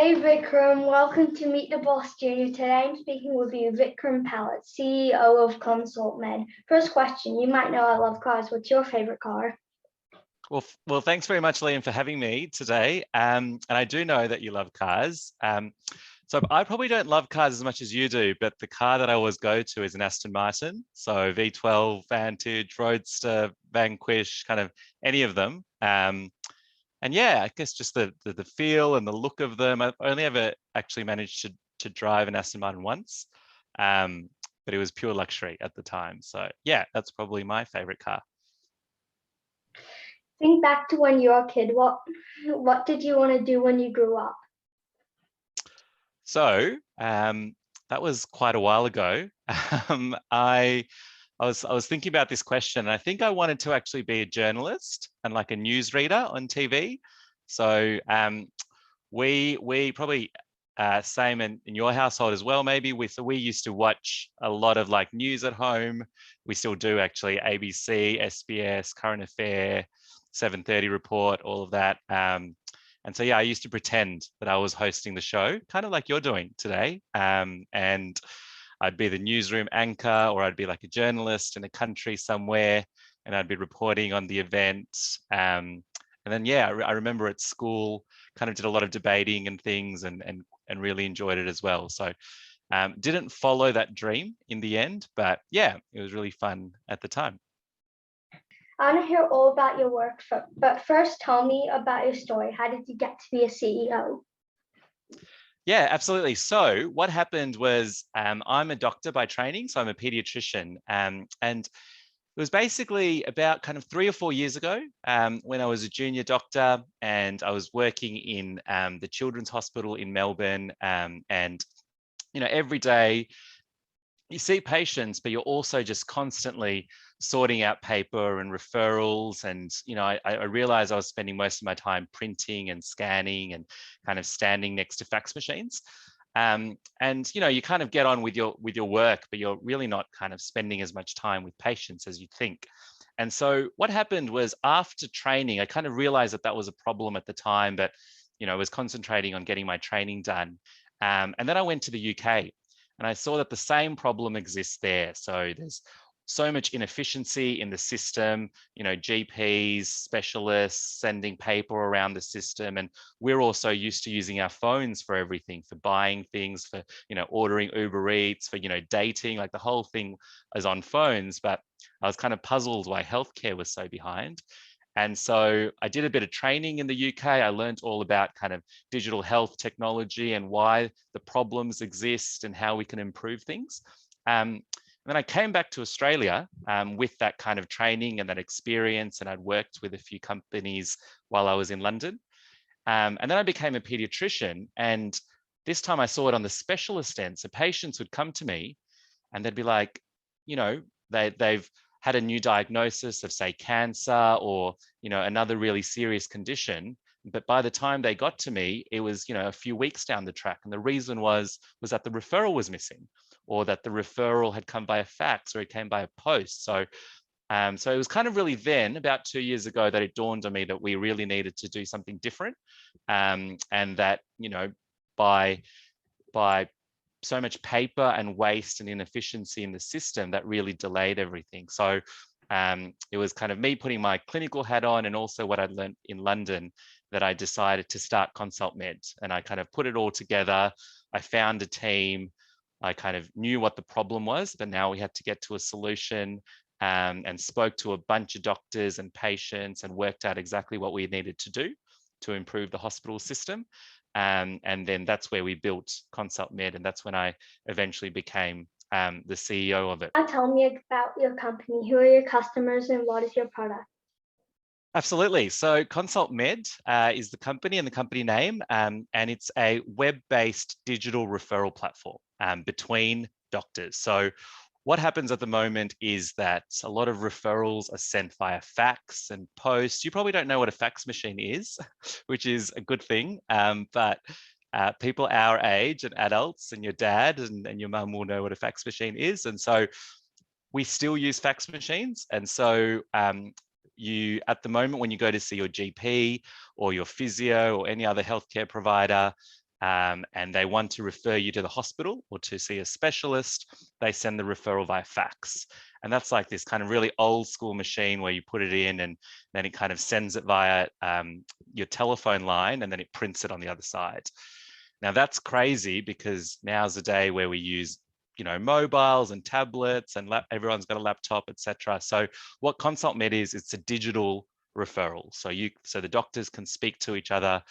Hey Vikram, welcome to Meet the Boss Junior. Today I'm speaking with you, Vikram Pallet, CEO of Consult Med. First question, you might know I love cars. What's your favorite car? Well, thanks very much, Liam, for having me today. And I do know that you love cars. So I probably don't love cars as much as you do, but the car that I always go to is an Aston Martin. So V12, Vantage, Roadster, Vanquish, kind of any of them. And yeah, I guess just the feel and the look of them. I've only ever actually managed to drive an Aston Martin once, but it was pure luxury at the time. So yeah, that's probably my favorite car. Think back to when you were a kid. What did you want to do when you grew up? So that was quite a while ago. I was thinking about this question, and I think I wanted to actually be a journalist and like a newsreader on TV. So we probably same in your household as well. Maybe we used to watch a lot of like news at home. We still do actually. ABC, SBS, Current Affair, 7:30 Report, all of that. And so, yeah, I used to pretend that I was hosting the show, kind of like you're doing today. And I'd be the newsroom anchor, or I'd be like a journalist in a country somewhere, and I'd be reporting on the event. And then, yeah, I remember at school, kind of did a lot of debating and things, and really enjoyed it as well. So, didn't follow that dream in the end, but yeah, it was really fun at the time. I want to hear all about your work, but first tell me about your story. How did you get to be a CEO? Yeah, absolutely. So what happened was I'm a doctor by training, so I'm a pediatrician, and it was basically about kind of 3 or 4 years ago when I was a junior doctor and I was working in the Children's Hospital in Melbourne, and every day you see patients, but you're also just constantly sorting out paper and referrals. And, I realized I was spending most of my time printing and scanning and kind of standing next to fax machines. And, you kind of get on with your work, but you're really not kind of spending as much time with patients as you think. And so what happened was after training, I kind of realized that was a problem at the time, but, I was concentrating on getting my training done. And then I went to the UK and I saw that the same problem exists there. So there's so much inefficiency in the system, GPs, specialists sending paper around the system. And we're also used to using our phones for everything, for buying things, for, ordering Uber Eats, for, dating, like the whole thing is on phones. But I was kind of puzzled why healthcare was so behind. And so I did a bit of training in the UK. I learned all about kind of digital health technology and why the problems exist and how we can improve things. And then I came back to Australia with that kind of training and that experience, and I'd worked with a few companies while I was in London. And then I became a pediatrician, and this time I saw it on the specialist end. So patients would come to me and they'd be like, you know, they've had a new diagnosis of, say, cancer or, another really serious condition. But by the time they got to me, it was, a few weeks down the track. And the reason was that the referral was missing, or that the referral had come by a fax, or it came by a post. So it was kind of really then, about 2 years ago, that it dawned on me that we really needed to do something different, and that, by by so much paper and waste and inefficiency in the system, that really delayed everything. So it was kind of me putting my clinical hat on, and also what I'd learned in London, that I decided to start Consult Med. And I kind of put it all together. I found a team. I kind of knew what the problem was, but now we had to get to a solution, and spoke to a bunch of doctors and patients and worked out exactly what we needed to do to improve the hospital system. And then that's where we built Consult Med, and that's when I eventually became the CEO of it. Now tell me about your company. Who are your customers and what is your product? Absolutely. So Consult Med is the company and the company name, and it's a web-based digital referral platform between doctors. So what happens at the moment is that a lot of referrals are sent via fax and post. You probably don't know what a fax machine is, which is a good thing. But people our age and adults, and your dad and your mum will know what a fax machine is. And so we still use fax machines. And so you, at the moment, when you go to see your GP or your physio or any other healthcare provider, and they want to refer you to the hospital or to see a specialist, they send the referral via fax. And that's like this kind of really old school machine where you put it in and then it kind of sends it via your telephone line and then it prints it on the other side. Now that's crazy because now's the day where we use, you know, mobiles and tablets and everyone's got a laptop, etc. So what ConsultMed is, it's a digital referral. So the doctors can speak to each other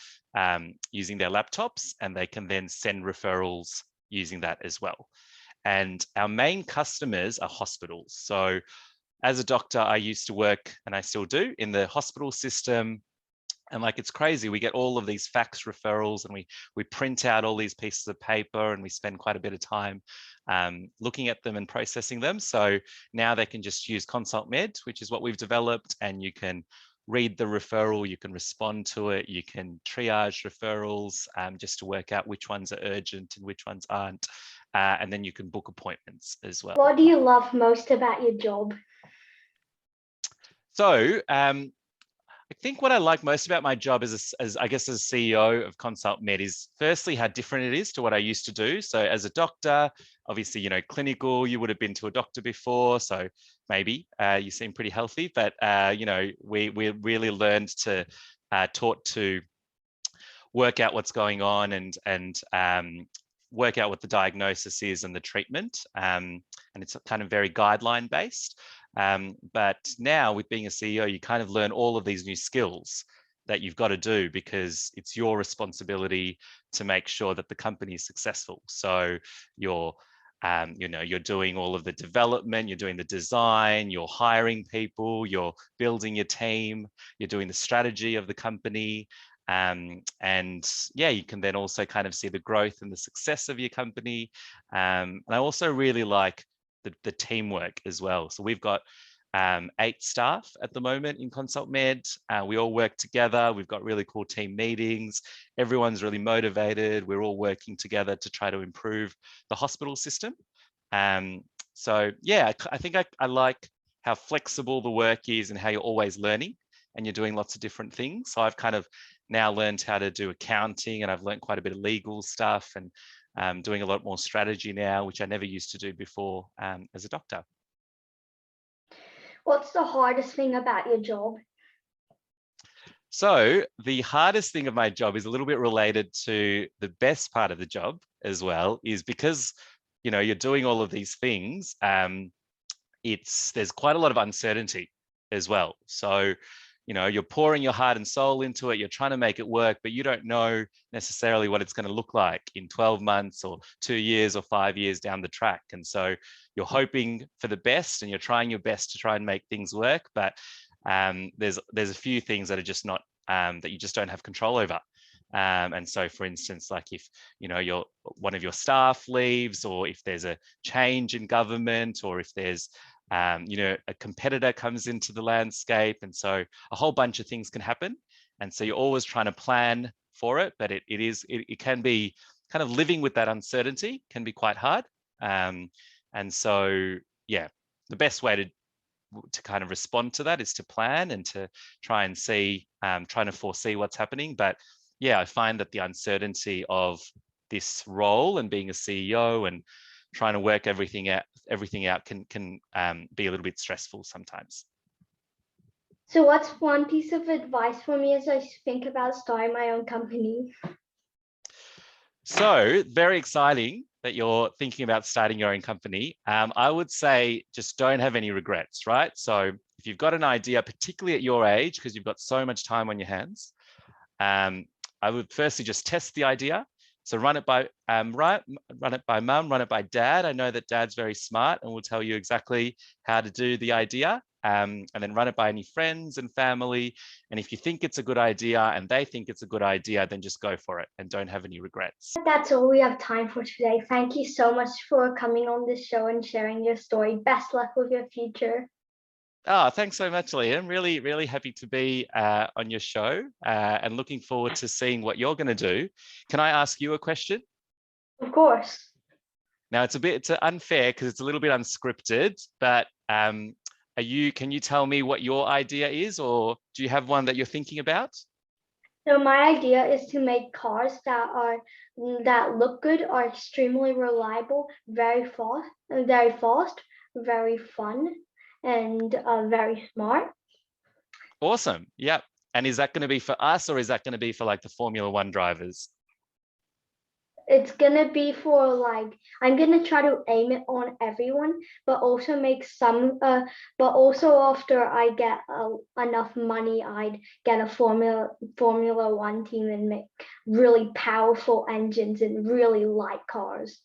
using their laptops, and they can then send referrals using that as well. And our main customers are hospitals. So as a doctor, I used to work, and I still do, in the hospital system. And like, it's crazy. We get all of these fax referrals and we print out all these pieces of paper and we spend quite a bit of time looking at them and processing them. So now they can just use ConsultMed, which is what we've developed, and you can read the referral, you can respond to it, you can triage referrals just to work out which ones are urgent and which ones aren't. And then you can book appointments as well. What do you love most about your job? So I think what I like most about my job as I guess as CEO of ConsultMed is firstly how different it is to what I used to do. So as a doctor, obviously, you know, clinical, you would have been to a doctor before, so maybe you seem pretty healthy, but you know, we really learned to taught to work out what's going on and work out what the diagnosis is and the treatment, and it's kind of very guideline based. But now with being a CEO, you kind of learn all of these new skills that you've got to do because it's your responsibility to make sure that the company is successful. So you're, you know, you're doing all of the development, you're doing the design, you're hiring people, you're building your team, you're doing the strategy of the company. And yeah, you can then also kind of see the growth and the success of your company. And I also really like the teamwork as well. So we've got 8 staff at the moment in ConsultMed. We all work together. We've got really cool team meetings. Everyone's really motivated. We're all working together to try to improve the hospital system. So yeah, I think I like how flexible the work is and how you're always learning and you're doing lots of different things. So I've kind of now learned how to do accounting, and I've learned quite a bit of legal stuff, and doing a lot more strategy now, which I never used to do before as a doctor. What's the hardest thing about your job? So the hardest thing of my job is a little bit related to the best part of the job as well, is because, you know, you're doing all of these things, there's quite a lot of uncertainty as well. So, you know, you're pouring your heart and soul into it, you're trying to make it work, but you don't know necessarily what it's going to look like in 12 months or 2 years or 5 years down the track. And so you're hoping for the best and you're trying your best to try and make things work, but there's a few things that are just not, that you just don't have control over. And so, for instance, like if, you know, one of your staff leaves, or if there's a change in government, or if there's you know, a competitor comes into the landscape, and so a whole bunch of things can happen. And so you're always trying to plan for it, but it can be kind of living with that uncertainty can be quite hard. And so, yeah, the best way to kind of respond to that is to plan and to try and see, trying to foresee what's happening. But yeah, I find that the uncertainty of this role and being a CEO and trying to work everything out can be a little bit stressful sometimes. So what's one piece of advice for me as I think about starting my own company? So very exciting that you're thinking about starting your own company. I would say just don't have any regrets, right? So if you've got an idea, particularly at your age, because you've got so much time on your hands, I would firstly just test the idea. So run it by mum, run it by dad. I know that dad's very smart and will tell you exactly how to do the idea. And then run it by any friends and family. And if you think it's a good idea and they think it's a good idea, then just go for it and don't have any regrets. That's all we have time for today. Thank you so much for coming on this show and sharing your story. Best luck with your future. Oh, thanks so much, Liam. Really, really happy to be on your show and looking forward to seeing what you're going to do. Can I ask you a question? Of course. Now, it's unfair because it's a little bit unscripted, but can you tell me what your idea is, or do you have one that you're thinking about? So my idea is to make cars that look good, are extremely reliable, very fast, very fun, and very smart. Awesome. Yep. And is that going to be for us, or is that going to be for like the Formula One drivers? It's gonna be for like, I'm gonna try to aim it on everyone, but also make some. But also after I get enough money, I'd get a Formula One team and make really powerful engines and really light cars.